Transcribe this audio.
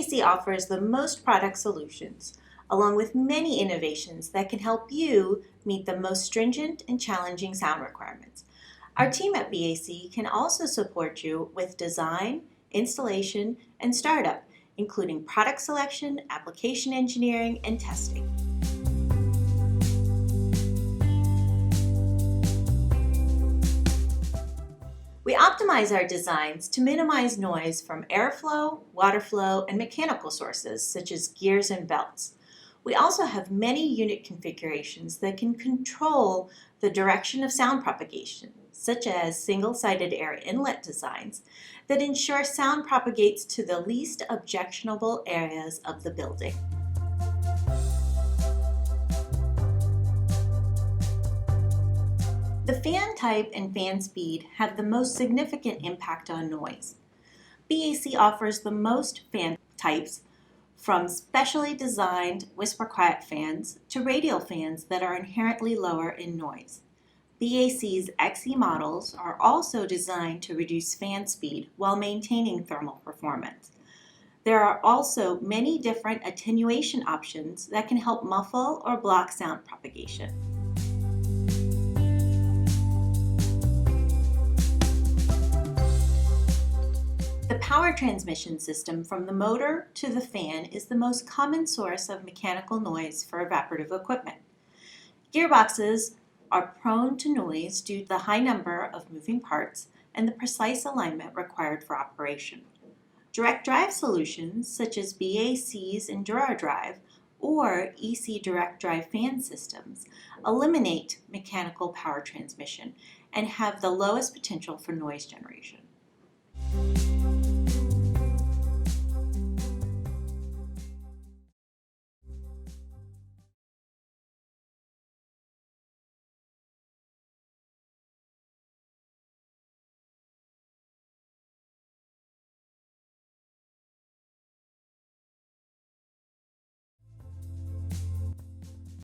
BAC offers the most product solutions, along with many innovations that can help you meet the most stringent and challenging sound requirements. Our team at BAC can also support you with design, installation, and startup, including product selection, application engineering, and testing. We optimize our designs to minimize noise from airflow, water flow, and mechanical sources such as gears and belts. We also have many unit configurations that can control the direction of sound propagation, such as single-sided air inlet designs that ensure sound propagates to the least objectionable areas of the building. The fan type and fan speed have the most significant impact on noise. BAC offers the most fan types, from specially designed whisper quiet fans to radial fans that are inherently lower in noise. BAC's XE models are also designed to reduce fan speed while maintaining thermal performance. There are also many different attenuation options that can help muffle or block sound propagation. The power transmission system from the motor to the fan is the most common source of mechanical noise for evaporative equipment. Gearboxes are prone to noise due to the high number of moving parts and the precise alignment required for operation. Direct drive solutions such as BAC's Endura Drive or EC Direct Drive fan systems eliminate mechanical power transmission and have the lowest potential for noise generation.